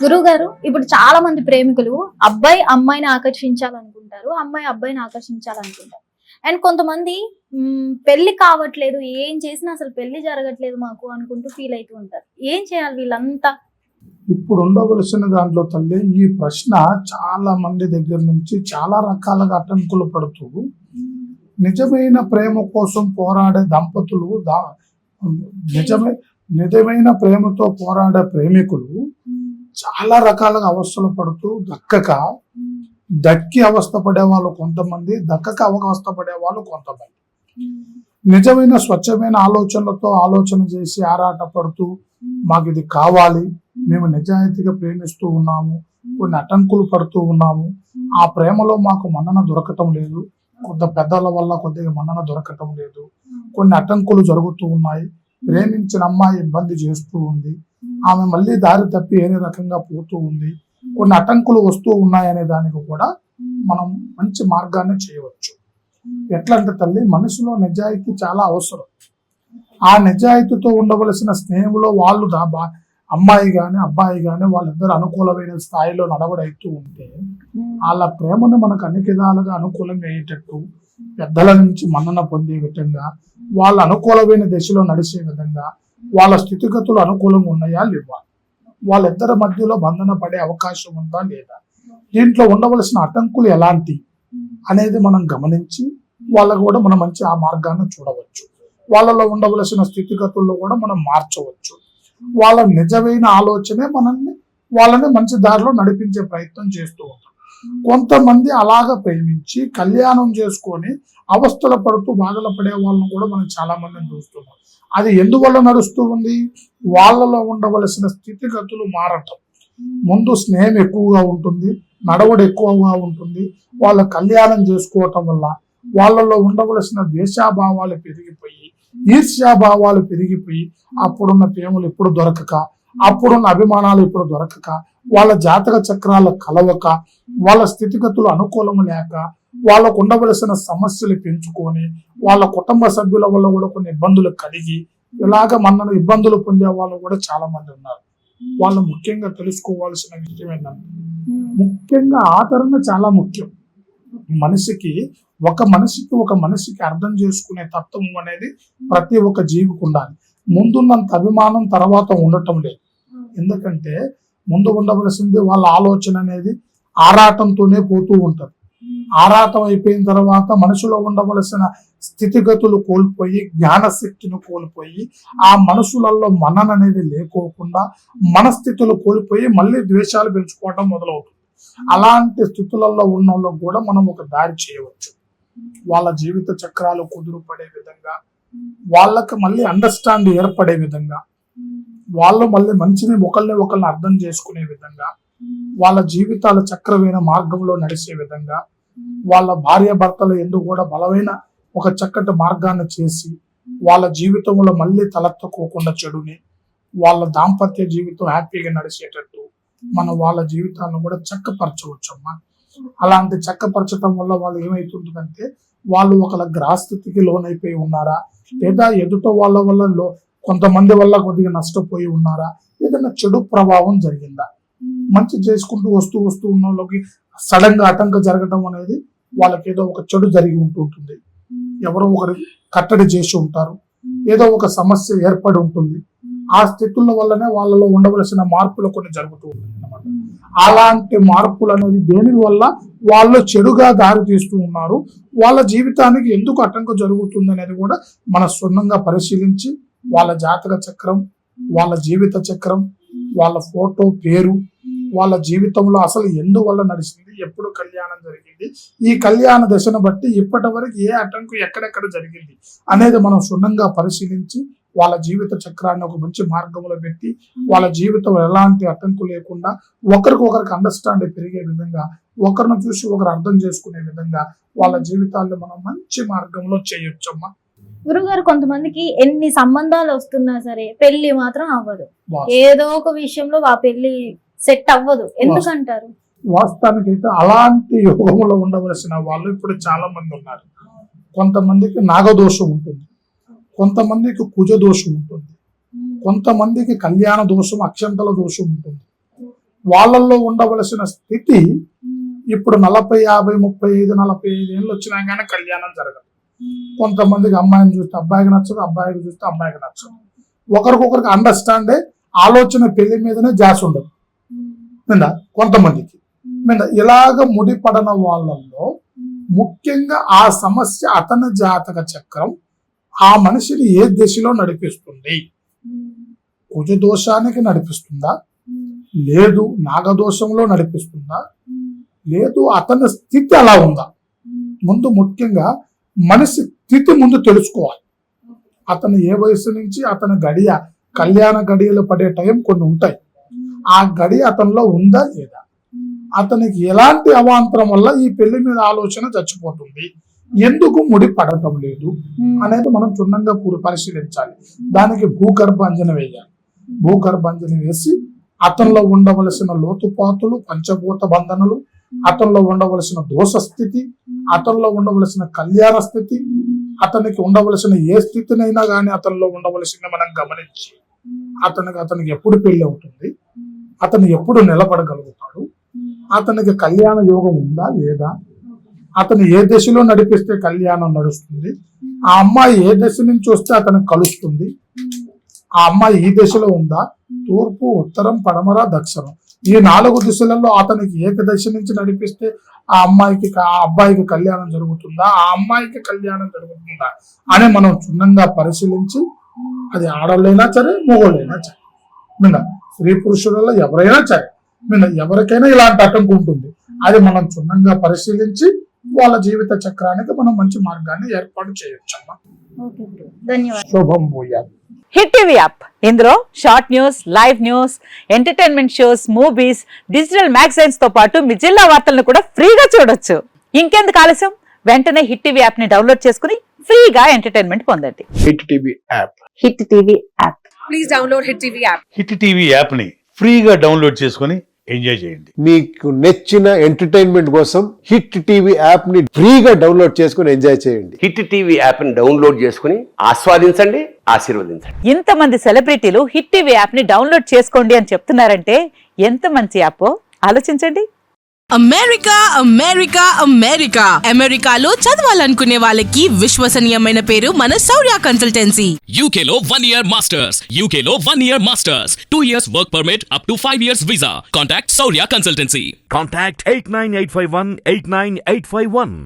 గురువు గారు, ఇప్పుడు చాలా మంది ప్రేమికులు అబ్బాయి అమ్మాయిని ఆకర్షించాలనుకుంటారు, అమ్మాయి అబ్బాయిని ఆకర్షించాలనుకుంటారు. అండ్ కొంతమంది పెళ్లి కావట్లేదు, ఏం చేసినా అసలు పెళ్లి జరగట్లేదు మాకు అనుకుంటూ ఫీల్ అవుతూ ఉంటారు. ఏం చేయాలి వీళ్ళంతా? ఇప్పుడు ఉండవలసిన దాంట్లో తల్లి, ఈ ప్రశ్న చాలా మంది దగ్గర నుంచి చాలా రకాలుగా అటంకులు పడుతూ, నిజమైన ప్రేమ కోసం పోరాడే దంపతులు, నిజమైన ప్రేమతో పోరాడే ప్రేమికులు చాలా రకాలుగా అవస్థలు పడుతూ దక్కి అవస్థ పడే వాళ్ళు కొంతమంది, దక్కక అవస్థ పడే వాళ్ళు కొంతమంది. నిజమైన స్వచ్ఛమైన ఆలోచనలతో ఆలోచన చేసి ఆరాట పడుతూ, మాకు ఇది కావాలి, మేము నిజాయితీగా ప్రేమిస్తూ ఉన్నాము, కొన్ని అటంకులు పడుతూ ఉన్నాము, ఆ ప్రేమలో మాకు మన్నన దొరకటం లేదు, కొంత పెద్దల వల్ల కొద్దిగా మన్నన దొరకటం లేదు, కొన్ని అటంకులు జరుగుతూ ఉన్నాయి, ప్రేమించిన అమ్మాయి ఇబ్బంది చేస్తూ ఉంది, ఆమె మళ్ళీ దారి తప్పి ఏనే రకంగా పోతూ ఉంది, కొన్ని అటంకులు వస్తూ ఉన్నాయనే దానికి కూడా మనం మంచి మార్గాన్ని చేయవచ్చు. ఎట్లా అంటే తల్లి, మనిషిలో నిజాయితీ చాలా అవసరం. ఆ నిజాయితీతో ఉండవలసిన స్నేహంలో వాళ్ళు అమ్మాయి గాని అబ్బాయి గాని వాళ్ళిద్దరు అనుకూలమైన స్థాయిలో నడవడైతూ ఉంటే, వాళ్ళ ప్రేమను మనకు అన్ని విధాలుగా అనుకూలంగా అయ్యేటట్టు, పెద్దల నుంచి మన్నన పొందే విధంగా, వాళ్ళ అనుకూలమైన దిశలో నడిచే విధంగా, వాళ్ళ స్థితిగతులు అనుకూలంగా ఉన్నాయా లేవా, వాళ్ళిద్దరి మధ్యలో బంధన పడే అవకాశం ఉందా లేదా, దీంట్లో ఉండవలసిన అటంకులు ఎలాంటి అనేది మనం గమనించి వాళ్ళకు కూడా మనం మంచి ఆ మార్గాన్ని చూడవచ్చు. వాళ్ళలో ఉండవలసిన స్థితిగతుల్లో కూడా మనం మార్చవచ్చు. వాళ్ళ నిజమైన ఆలోచనే వాళ్ళని మంచి దారిలో నడిపించే ప్రయత్నం చేస్తూ ఉంటాం. కొంతమంది అలాగ ప్రేమించి కళ్యాణం చేసుకొని అవస్థలు పడుతూ బాధలు పడే వాళ్ళని కూడా మనం చాలా మందిని చూస్తున్నాం. అది ఎందువల్ల నడుస్తూ ఉంది? వాళ్ళలో ఉండవలసిన స్థితిగతులు మారటం. ముందు స్నేహం ఎక్కువగా ఉంటుంది, నడవడి ఎక్కువగా ఉంటుంది, వాళ్ళ కళ్యాణం చేసుకోవటం వల్ల వాళ్ళలో ఉండవలసిన ద్వేషాభావాలు పెరిగిపోయి, ఈర్ష్యాభావాలు పెరిగిపోయి, అప్పుడున్న ప్రేమలు ఇప్పుడు దొరకక, అప్పుడున్న అభిమానాలు ఇప్పుడు దొరకక, వాళ్ళ జాతక చక్రాలు కలవక, వాళ్ళ స్థితిగతులు అనుకూలం లేక, వాళ్ళకు ఉండవలసిన సమస్యలు పెంచుకొని, వాళ్ళ కుటుంబ సభ్యుల వల్ల కూడా కొన్ని ఇబ్బందులు కలిగి, ఇలాగ మన ఇబ్బందులు పొందే వాళ్ళు కూడా చాలా మంది ఉన్నారు. వాళ్ళు ముఖ్యంగా తెలుసుకోవాల్సిన విషయం ఏంటంటే, ముఖ్యంగా ఆదరణ చాలా ముఖ్యం. ఒక మనిషికి అర్థం చేసుకునే తత్వం అనేది ప్రతి ఒక్క జీవికి ఉండాలి. ముందున్నంత అభిమానం తర్వాత ఉండటం లేదు. ఎందుకంటే ముందు ఉండవలసింది వాళ్ళ ఆలోచన అనేది ఆరాటంతోనే పోతూ ఉంటది. ఆరాటం అయిపోయిన తర్వాత మనసులో ఉండవలసిన స్థితిగతులు కోల్పోయి, జ్ఞానశక్తిని కోల్పోయి, ఆ మనసులలో మనన అనేది లేకోకుండా మనస్థితులు కోల్పోయి మళ్ళీ ద్వేషాలు పెంచుకోవడం మొదలవుతుంది. అలాంటి స్థితులలో ఉన్న వాళ్ళకు కూడా మనం ఒక దారి చేయవచ్చు. వాళ్ళ జీవిత చక్రాలు కుదురు పడే విధంగా, వాళ్ళకి మళ్ళీ అండర్స్టాండ్ ఏర్పడే విధంగా, వాళ్ళు మళ్ళీ మంచిని ఒకళ్ళని అర్థం చేసుకునే విధంగా, వాళ్ళ జీవితాల చక్రమైన మార్గంలో నడిచే విధంగా, వాళ్ళ భార్య భర్తలు ఎందుకు కూడా బలమైన ఒక చక్కటి మార్గాన్ని చేసి, వాళ్ళ జీవితంలో మళ్ళీ తలెత్తుకోకుండా చెడుని, వాళ్ళ దాంపత్య జీవితం హ్యాపీగా నడిచేటట్టు మనం వాళ్ళ జీవితాలను కూడా చక్కపరచవచ్చు అమ్మా. అలాంటి చక్కపరచడం వల్ల వాళ్ళు ఏమైతుంటుందంటే, వాళ్ళు ఒకళ్ళ గ్రహస్థితికి లోనైపోయి ఉన్నారా, లేదా ఎదుట వాళ్ళ వల్ల కొంతమంది వల్ల కొద్దిగా నష్టపోయి ఉన్నారా, ఏదైనా చెడు ప్రభావం జరిగిందా, మంచి చేసుకుంటూ వస్తూ ఉన్న వాళ్ళకి సడన్ గా ఆటంకం జరగడం అనేది వాళ్ళకి ఏదో ఒక చెడు జరిగి ఉంటుంటుంది. ఎవరో ఒకరు కట్టడి చేసి ఉంటారు, ఏదో ఒక సమస్య ఏర్పడి ఉంటుంది. ఆ స్థితుల వల్లనే వాళ్ళలో ఉండవలసిన మార్పులు కొన్ని జరుగుతూ ఉంటుంది అన్నమాట. అలాంటి మార్పులు అనేది దేని వల్ల వాళ్ళు చెడుగా దారి తీస్తూ ఉన్నారు, వాళ్ళ జీవితానికి ఎందుకు ఆటంకం జరుగుతుంది అనేది కూడా మన స్వయంగా పరిశీలించి, వాళ్ళ జాతక చక్రం, వాళ్ళ జీవిత చక్రం, వాళ్ళ ఫోటో పేరు, వాళ్ళ జీవితంలో అసలు ఎందువల్ల నడిచింది, ఎప్పుడు కళ్యాణం జరిగింది, ఈ కళ్యాణ దశను బట్టి ఇప్పటి వరకు ఏ ఆటంకం ఎక్కడెక్కడ జరిగింది అనేది మనం క్షుణ్ణంగా పరిశీలించి, వాళ్ళ జీవిత చక్రాన్ని ఒక మంచి మార్గంలో పెట్టి, వాళ్ళ జీవితం ఎలాంటి అడ్డంకు లేకుండా ఒకరికి అండర్స్టాండ్ పెరిగే విధంగా, ఒకరిని చూసి ఒకరు అర్థం చేసుకునే విధంగా వాళ్ళ జీవితాల్లో మనం మంచి మార్గంలో చేయొచ్చమ్మా. గురుగారు, కొంతమందికి ఎన్ని సంబంధాలు వస్తున్నా సరే పెళ్లి మాత్రం అవ్వదు. ఏదో ఒక విషయంలో ఆ పెళ్లి సెట్ అవ్వదు. ఎందుకంటారు? వాస్తవానికి అయితే అలాంటి యోగంలో ఉండవలసిన వాళ్ళు ఇప్పుడు చాలా మంది ఉన్నారు. కొంతమందికి నాగదోషం ఉంటుంది, కొంతమందికి కుజ దోషం ఉంటుంది, కొంతమందికి కళ్యాణ దోషం, అక్షంతల దోషం ఉంటుంది, వాళ్ళల్లో ఉండవలసిన స్థితి ఇప్పుడు 40, 50, 35, 45 ఏళ్ళు వచ్చినా కానీ కళ్యాణం జరగదు. కొంతమందికి అమ్మాయిని చూస్తే అబ్బాయికి నచ్చదు, అబ్బాయికి చూస్తే అమ్మాయికి నచ్చదు. ఒకరికొకరికి అండర్స్టాండే ఆలోచన పెళ్లి మీదనే జాస్ ఉండదు మీద కొంతమందికి మీద. ఇలాగ ముడిపడిన వాళ్ళల్లో ముఖ్యంగా ఆ సమస్య అతని జాతక చక్రం ఆ మనిషిని ఏ దిశలో నడిపిస్తుంది? కుజదోషానికి నడిపిస్తుందా, లేదు నాగదోషంలో నడిపిస్తుందా, లేదు అతని స్థితి అలా ఉందా? ముందు ముఖ్యంగా మనిషి స్థితి ముందు తెలుసుకోవాలి. అతను ఏ వయసు నుంచి అతని గడియ కళ్యాణ గడియలు పడే టైం కొన్ని ఉంటాయి. ఆ గడియ అతనిలో ఉందా లేదా, అతనికి ఎలాంటి అవాంతరం వల్ల ఈ పెళ్లి మీద ఆలోచన చచ్చిపోతుంది, ఎందుకు ముడి పడటం లేదు అనేది మనం క్షుణ్ణంగా పరిశీలించాలి. దానికి భూగర్భాంజన వేయాలి. భూగర్భాంజన వేసి అతనిలో ఉండవలసిన లోతుపాతులు, పంచభూత బంధనలు, అతనిలో ఉండవలసిన దోష స్థితి, అతనిలో ఉండవలసిన కళ్యాణ స్థితి, అతనికి ఉండవలసిన ఏ స్థితినైనా కానీ అతనిలో ఉండవలసిన మనం గమనించి అతనికి ఎప్పుడు పెళ్లి అవుతుంది, అతను ఎప్పుడు నిలబడగలుగుతాడు, అతనికి కళ్యాణ యోగం ఉందా లేదా, అతను ఏ దశలో నడిపిస్తే కళ్యాణం నడుస్తుంది, ఆ అమ్మాయి ఏ దశ నుంచి వస్తే అతనికి కలుస్తుంది, ఆ అమ్మాయి ఈ దశలో ఉందా, తూర్పు, ఉత్తరం, పడమర, దక్షిణం ఈ 4 దిశలలో అతనికి ఏకదశ నుంచి నడిపిస్తే ఆ అబ్బాయికి కళ్యాణం జరుగుతుందా, ఆ అమ్మాయికి కళ్యాణం జరుగుతుందా అని మనం క్షుణ్ణంగా పరిశీలించి, అది ఆడవాళ్ళైనా సరే మగవాళ్ళైనా సరే మీద స్త్రీ పురుషులలో ఎవరైనా సరే మీద ఎవరికైనా ఇలాంటి ఆటంకం ఉంటుంది. అది మనం క్షుణ్ణంగా పరిశీలించి వాళ్ళ జీవిత చక్రానికి మనం మంచి మార్గాన్ని ఏర్పాటు చేయొచ్చమ్మా. ధన్యవాదాలు. శుభం భూయాలు. హిట్ టీవీ యాప్, ఇందులో short news, live news, entertainment shows, movies, digital magazines తో పాటు మీ జిల్లా వార్తలను కూడా ఫ్రీగా చూడొచ్చు. ఇంకెందుకు ఆలస్యం, వెంటనే హిట్ టీవీ యాప్ ని డౌన్లోడ్ చేసుకుని ఫ్రీగా ఎంటర్టైన్మెంట్ పొందండి. Hit TV app. Hit TV app. Please download hit TV app. Hit TV యాప్ని ఫ్రీగా డౌన్లోడ్ చేసుకొని ఎంజాయ్ చేయండి. మీకు నచ్చిన ఎంటర్టైన్మెంట్ కోసం హిట్ టీవీ యాప్ ని ఫ్రీగా డౌన్లోడ్ చేసుకొని ఎంజాయ్ చేయండి. హిట్ టీవీ యాప్ని డౌన్లోడ్ చేసుకుని ఆస్వాదించండి, ఆశీర్వదించండి. ఇంతమంది సెలబ్రిటీలు హిట్ టీవీ యాప్ ని డౌన్లోడ్ చేసుకోండి అని చెప్తున్నారంటే ఎంత మంచి యాప్ ఆలోచించండి. అమెరికా అమెరికా అమెరికా అమెరికాలో చదవాలనుకునే వాళ్ళకి విశ్వసనీయమైన పేరు మన శౌర్య కన్సల్టెన్సీ. UK లో 1 year masters. UK లో 1 year masters. 2 years work permit up to 5 years visa. Contact Saurya Consultancy. Contact 89851 89851.